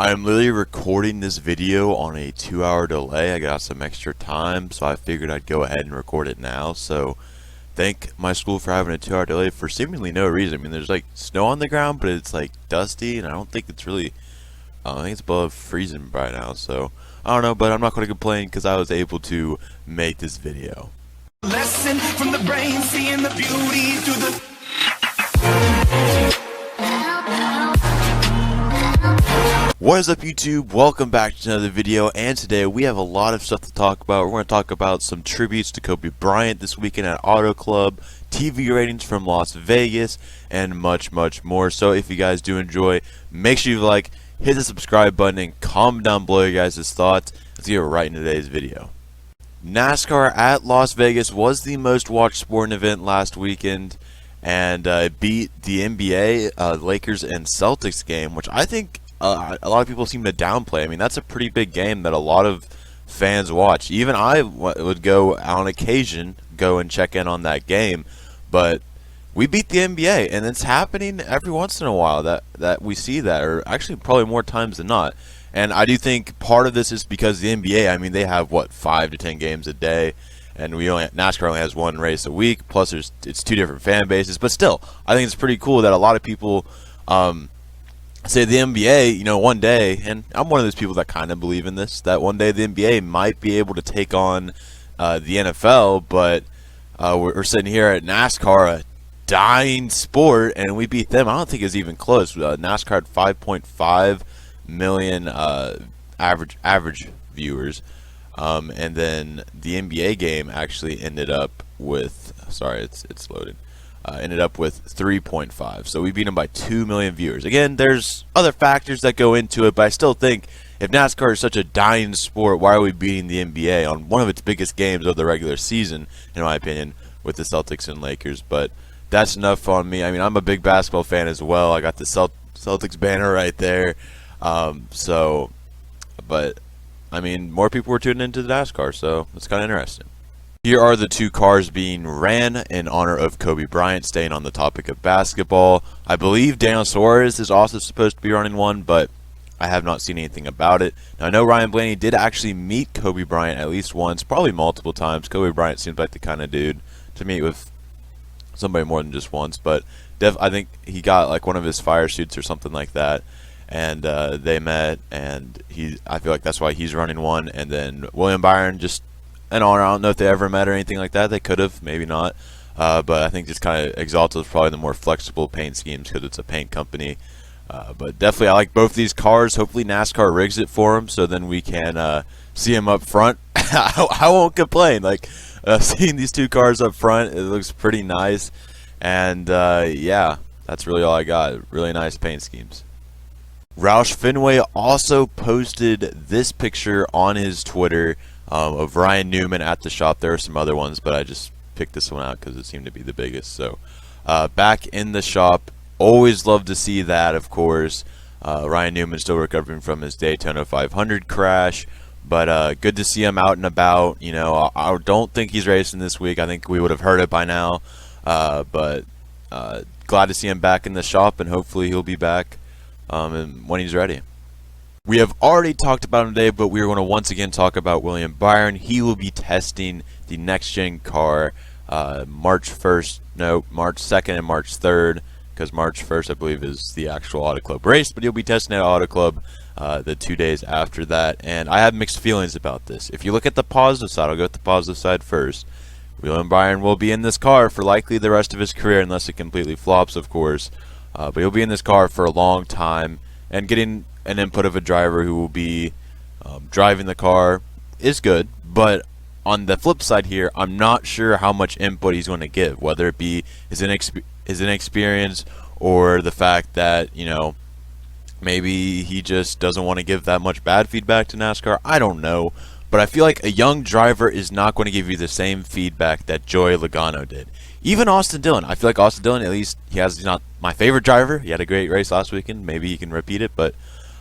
I'm literally recording this video on a 2-hour delay. I got some extra time, so I figured I'd go ahead and record it now. So thank my school for having a 2-hour delay for seemingly no reason. I mean, there's like snow on the ground, but it's like dusty, and I don't think it's really, I think it's above freezing right now. So I don't know, but I'm not going to complain because I was able to make this video. Lesson from the brain, seeing the beauty through the What is up, YouTube? Welcome back to another video, and today we have a lot of stuff to talk about. We're going to talk about some tributes to Kobe Bryant this weekend at Auto Club, TV ratings from Las Vegas, and much more. So if you guys do enjoy, make sure you like, hit the subscribe button, and comment down below your guys' thoughts. Let's get right into today's video. NASCAR at Las Vegas was the most watched sporting event last weekend, and it beat the NBA, Lakers and Celtics game, which I think a lot of people seem to downplay. I mean, that's a pretty big game that a lot of fans watch. Even I would go on occasion, go and check in on that game. But we beat the NBA, and it's happening every once in a while that we see that, or actually probably more times than not. And I do think part of this is because the NBA, I mean, they have, what, 5 to 10 games a day, and NASCAR only has one race a week, plus it's 2 different fan bases. But still, I think it's pretty cool that a lot of people say the NBA, you know, one day, and I'm one of those people that kind of believe in this, that one day the NBA might be able to take on the NFL, but we're sitting here at NASCAR, a dying sport, and we beat them. I don't think it's even close. NASCAR had 5.5 million average viewers, and then the NBA game actually ended up with, sorry, it's loading. Ended up with 3.5, so we beat them by 2 million viewers. Again, there's other factors that go into it, but I still think if NASCAR is such a dying sport, why are we beating the NBA on one of its biggest games of the regular season, in my opinion, with the Celtics and Lakers? But that's enough on me. I mean, I'm a big basketball fan as well. I got the Celtics banner right there. But I mean, more people were tuning into the NASCAR, so it's kind of interesting. Here are the 2 cars being ran in honor of Kobe Bryant, staying on the topic of basketball. I believe Daniel Suarez is also supposed to be running one, but I have not seen anything about it. Now, I know Ryan Blaney did actually meet Kobe Bryant at least once, probably multiple times. Kobe Bryant seems like the kind of dude to meet with somebody more than just once, but I think he got like one of his fire suits or something like that, and they met, and I feel like that's why he's running one. And then William Byron, just an honor. I don't know if they ever met or anything like that. They could have, maybe not. But I think just kind of Exalta is probably the more flexible paint schemes because it's a paint company. But definitely, I like both these cars. Hopefully, NASCAR rigs it for them so then we can see them up front. I won't complain. Like seeing these 2 cars up front, it looks pretty nice. And yeah, that's really all I got. Really nice paint schemes. Roush Fenway also posted this picture on his Twitter of Ryan Newman at the shop. There are some other ones, but I just picked this one out because it seemed to be the biggest. So back in the shop, always love to see that, of course. Ryan Newman still recovering from his Daytona 500 crash, but good to see him out and about. You know, I don't think he's racing this week. I think we would have heard it by now, but glad to see him back in the shop, and hopefully he'll be back when he's ready. We have already talked about him today, but we are going to once again talk about William Byron. He will be testing the next-gen car March 2nd and March 3rd, because March 1st, I believe, is the actual Auto Club race, but he'll be testing at Auto Club the 2 days after that, and I have mixed feelings about this. If you look at the positive side, I'll go with the positive side first. William Byron will be in this car for likely the rest of his career, unless it completely flops, of course, but he'll be in this car for a long time, and getting an input of a driver who will be driving the car is good. But on the flip side here, I'm not sure how much input he's going to give, whether it be his inexperience or the fact that, you know, maybe he just doesn't want to give that much bad feedback to NASCAR. I don't know. But I feel like a young driver is not going to give you the same feedback that Joey Logano did. Even Austin Dillon. I feel like Austin Dillon, at least he's not my favorite driver. He had a great race last weekend. Maybe he can repeat it, but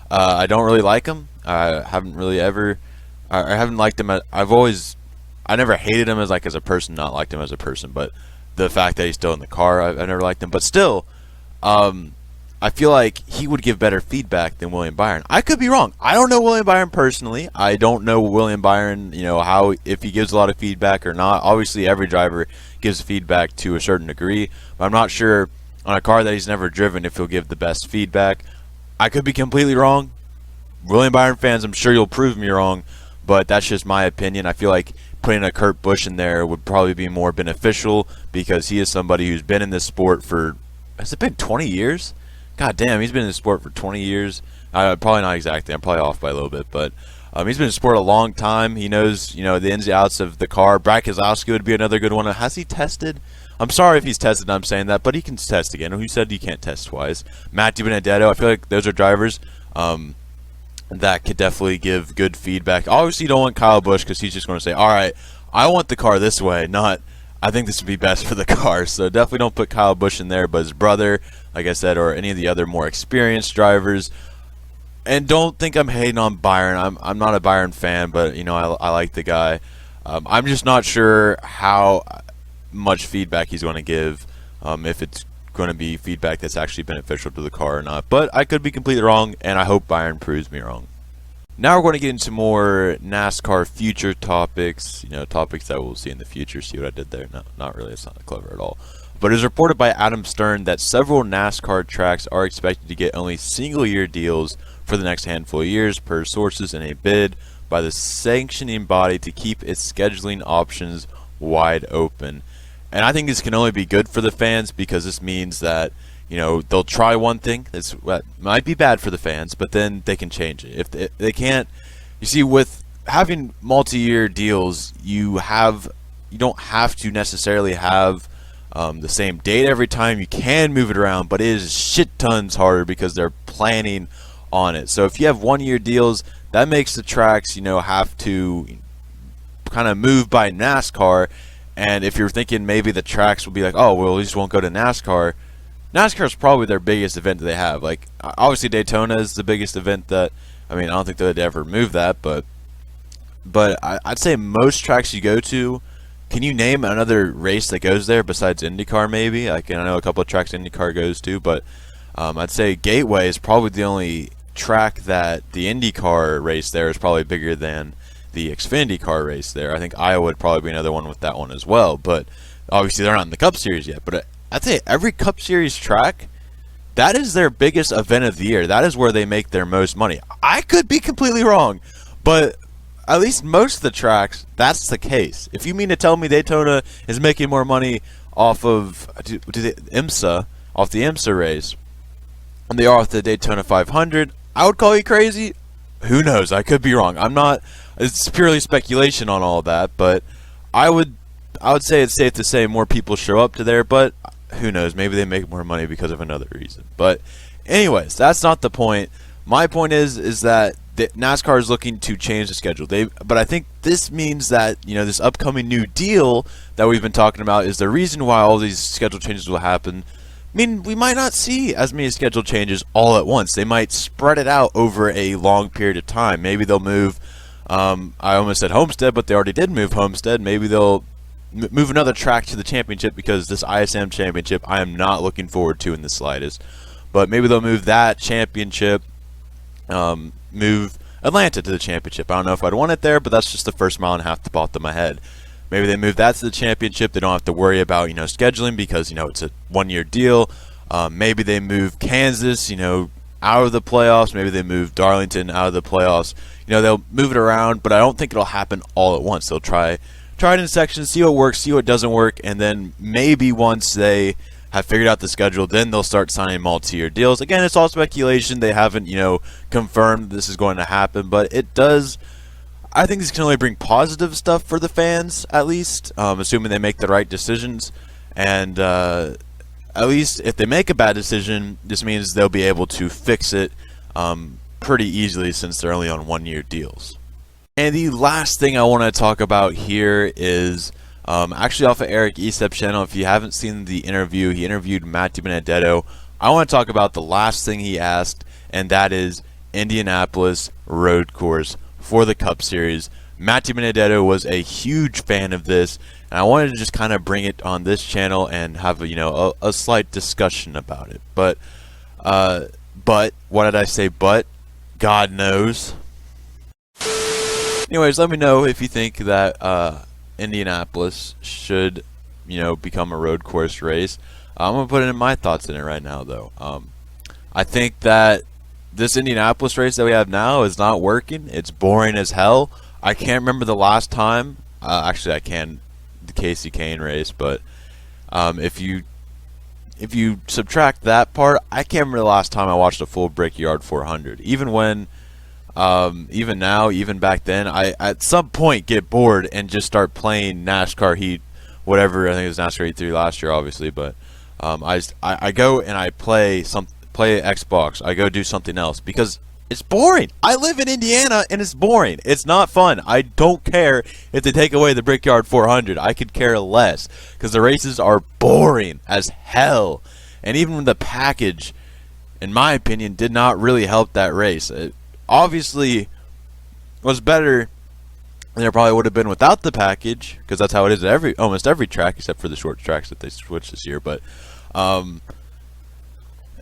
I don't really like him. I haven't liked him. I never hated him as a person, not liked him as a person, but the fact that he's still in the car, I've never liked him. But still, I feel like he would give better feedback than William Byron. I could be wrong. I don't know William Byron personally. I don't know William Byron, how, if he gives a lot of feedback or not. Obviously, every driver gives feedback to a certain degree, but I'm not sure on a car that he's never driven if he'll give the best feedback. I could be completely wrong. William Byron fans, I'm sure you'll prove me wrong, but that's just my opinion. I feel like putting a Kurt Busch in there would probably be more beneficial because he is somebody who's been in this sport for, has it been 20 years? God damn, he's been in the sport for 20 years. Probably not exactly. I'm probably off by a little bit, but he's been in the sport a long time. He knows, the ins and outs of the car. Brad Keselowski would be another good one. Has he tested? I'm sorry if he's tested, I'm saying that, but he can test again. Who said he can't test twice? Matt DiBenedetto, I feel like those are drivers that could definitely give good feedback. Obviously, you don't want Kyle Busch because he's just going to say, all right, I want the car this way, not I think this would be best for the car. So definitely don't put Kyle Busch in there, but his brother, like I said, or any of the other more experienced drivers. And don't think I'm hating on Byron. I'm not a Byron fan, but I like the guy. I'm just not sure how much feedback he's going to give, if it's going to be feedback that's actually beneficial to the car or not. But I could be completely wrong, and I hope Byron proves me wrong. Now we're going to get into more NASCAR future topics, topics that we'll see in the future. See what I did there? No, not really. It's not clever at all. But it is reported by Adam Stern that several NASCAR tracks are expected to get only single-year deals for the next handful of years, per sources in a bid by the sanctioning body to keep its scheduling options wide open. And I think this can only be good for the fans because this means that they'll try one thing that might be bad for the fans, but then they can change it. If they can't, you see, with having multi-year deals, you don't have to necessarily have the same date every time. You can move it around, but it is shit tons harder because they're planning on it. So if you have 1 year deals, that makes the tracks have to kind of move by NASCAR. And if you're thinking maybe the tracks will be like, oh well, we just won't go to NASCAR. NASCAR is probably their biggest event that they have. Like, obviously Daytona is the biggest event that, I don't think they'd ever move that, but I'd say most tracks you go to, can you name another race that goes there besides IndyCar maybe? I know a couple of tracks IndyCar goes to, but I'd say Gateway is probably the only track that the IndyCar race there is probably bigger than the Xfinity car race there. I think Iowa would probably be another one with that one as well, but obviously they're not in the Cup Series yet. But I'd say every Cup Series track, that is their biggest event of the year. That is where they make their most money. I could be completely wrong, but at least most of the tracks, that's the case. If you mean to tell me Daytona is making more money off of IMSA, off the IMSA race, and they are off the Daytona 500, I would call you crazy. Who knows? I could be wrong. I'm not. It's purely speculation on all that, but I would say it's safe to say more people show up to there, but who knows? Maybe they make more money because of another reason. But anyways, that's not the point. My point is that NASCAR is looking to change the schedule. But I think this means that this upcoming new deal that we've been talking about is the reason why all these schedule changes will happen. We might not see as many schedule changes all at once. They might spread it out over a long period of time. Maybe they'll move. I almost said Homestead, but they already did move Homestead. Maybe they'll move another track to the championship because this ISM championship I am not looking forward to in the slightest. But maybe they'll move that championship, move Atlanta to the championship. I don't know if I'd want it there, but that's just the first mile and a half to pop to my head. Maybe they move that to the championship. They don't have to worry about scheduling because it's a 1 year deal. Maybe they move Kansas out of the playoffs. Maybe they move Darlington out of the playoffs. They'll move it around, but I don't think it'll happen all at once. They'll try it in sections, see what works, see what doesn't work, and then maybe once they have figured out the schedule, then they'll start signing multi-year deals. Again, it's all speculation. They haven't confirmed this is going to happen, but it does. I think this can only bring positive stuff for the fans, at least, assuming they make the right decisions. And at least if they make a bad decision, this means they'll be able to fix it pretty easily since they're only on 1 year deals. And the last thing I want to talk about here is actually off of Eric Estep's channel. If you haven't seen the interview, he interviewed Matt DiBenedetto. I want to talk about the last thing he asked, and that is Indianapolis road course for the Cup Series. Matt DiBenedetto was a huge fan of this, and I wanted to just kind of bring it on this channel and have a slight discussion about it. But But what did I say? But God knows. Anyways, let me know if you think that Indianapolis should, become a road course race. I'm gonna put in my thoughts in it right now, though. I think that this Indianapolis race that we have now is not working. It's boring as hell. I can't remember the last time. Actually, I can. The Casey Kane race, but if you subtract that part, I can't remember the last time I watched a full Brickyard 400. Even when, even now, even back then, I at some point get bored and just start playing NASCAR Heat, whatever. I think it was NASCAR Heat 3 last year, obviously, but I go and I play Xbox. I go do something else because it's boring. I live in Indiana and it's boring. It's not fun. I don't care if they take away the Brickyard 400. I could care less because the races are boring as hell. And even the package, in my opinion, did not really help that race. It obviously was better than it probably would have been without the package, because that's how it is at almost every track except for the short tracks that they switched this year. But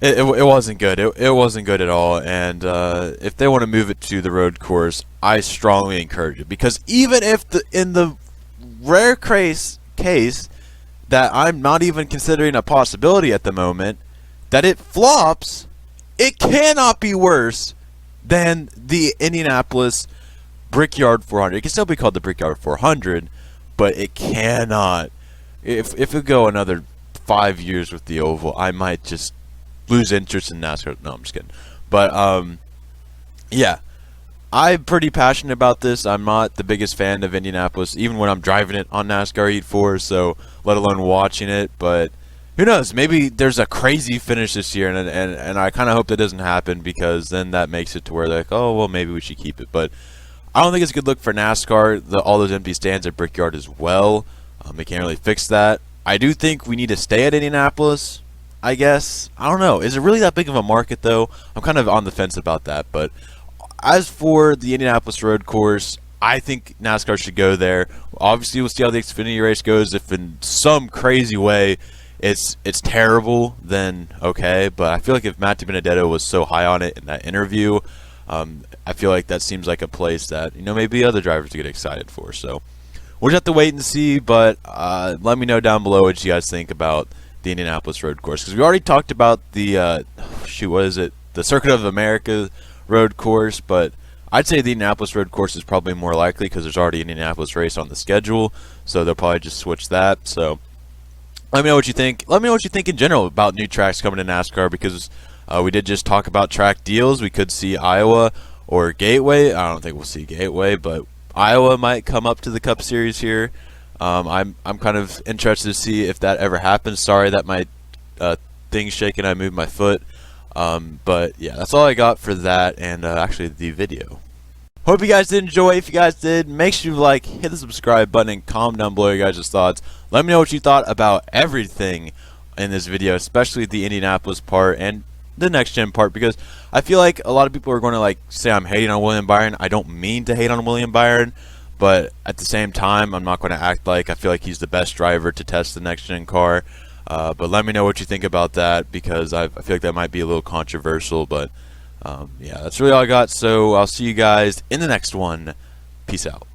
it wasn't good. It wasn't good at all. And if they want to move it to the road course, I strongly encourage it, because even if in the rare case that I'm not even considering a possibility at the moment, that it flops, it cannot be worse than the Indianapolis Brickyard 400. It can still be called the Brickyard 400, but it cannot. If it go another 5 years with the oval, I might just lose interest in NASCAR. No, I'm just kidding. But yeah, I'm pretty passionate about this. I'm not the biggest fan of Indianapolis, even when I'm driving it on NASCAR Heat 4, so let alone watching it. But who knows? Maybe there's a crazy finish this year, and I kind of hope that doesn't happen, because then that makes it to where they're like, oh, well, maybe we should keep it. But I don't think it's a good look for NASCAR, all those empty stands at Brickyard as well. They can't really fix that. I do think we need to stay at Indianapolis, I guess. I don't know. Is it really that big of a market, though? I'm kind of on the fence about that. But as for the Indianapolis road course, I think NASCAR should go there. Obviously, we'll see how the Xfinity race goes. If in some crazy way it's terrible, then okay. But I feel like if Matt DiBenedetto was so high on it in that interview, I feel like that seems like a place that maybe other drivers get excited for. So we'll just have to wait and see. But let me know down below what you guys think about the Indianapolis road course, because we already talked about the the Circuit of America road course, but I'd say the Indianapolis road course is probably more likely, because there's already an Indianapolis race on the schedule, so they'll probably just switch that. So let me know what you think. Let me know what you think in general about new tracks coming to NASCAR, because we did just talk about track deals. We could see Iowa or Gateway. I don't think we'll see Gateway, but Iowa might come up to the Cup Series here. I'm kind of interested to see if that ever happens. Sorry that my thing's shaking. I moved my foot. But yeah, that's all I got for that, and actually the video. Hope you guys did enjoy. If you guys did, make sure you hit the subscribe button, and comment down below your guys' thoughts. Let me know what you thought about everything in this video, especially the Indianapolis part and the next gen part, because I feel like a lot of people are going to say I'm hating on William Byron. I don't mean to hate on William Byron, but at the same time, I'm not going to act like I feel like he's the best driver to test the next gen car. But let me know what you think about that, because I feel like that might be a little controversial. But yeah, that's really all I got. So I'll see you guys in the next one. Peace out.